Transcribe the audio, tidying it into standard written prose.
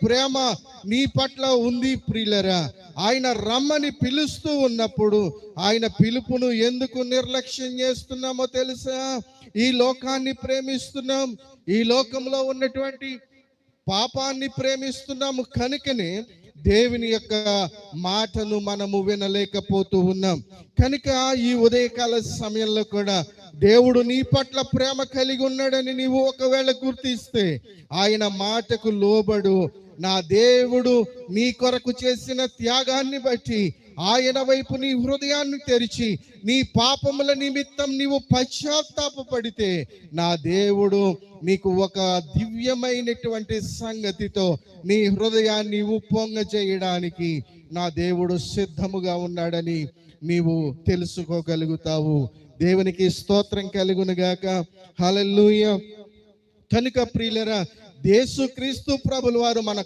ప్రేమ నీ పట్ల ఉంది ప్రియులరా. ఆయన రమ్మని పిలుస్తూ ఉన్నప్పుడు ఆయన పిలుపును ఎందుకు నిర్లక్ష్యం చేస్తున్నామో తెలుసా? ఈ లోకాన్ని ప్రేమిస్తున్నాం, ఈ లోకంలో ఉన్నటువంటి పాపాన్ని ప్రేమిస్తున్నాము కనుకనే దేవుని యొక్క మాటను మనము వినలేకపోతూ ఉన్నాం. కనుక ఈ ఉదయకాల సమయంలో కూడా దేవుడు నీ పట్ల ప్రేమ కలిగి ఉన్నాడని నీవు ఒకవేళ గుర్తిస్తే ఆయన మాటకు లోబడు. నా దేవుడు నీ కొరకు చేసిన త్యాగాన్ని బట్టి ఆయన వైపు నీ హృదయాన్ని తెరిచి నీ పాపముల నిమిత్తం నీవు పశ్చాత్తాపపడితే నా దేవుడు నీకు ఒక దివ్యమైనటువంటి సంగతితో నీ హృదయాన్ని ఉప్పొంగ చేయడానికి నా దేవుడు సిద్ధముగా ఉన్నాడని నీవు తెలుసుకోగలుగుతావు. దేవునికి స్తోత్రం కలుగునుగాక. హల్లెలూయా. కనుక ప్రియులరా, యేసుక్రీస్తు ప్రభుల వారు మన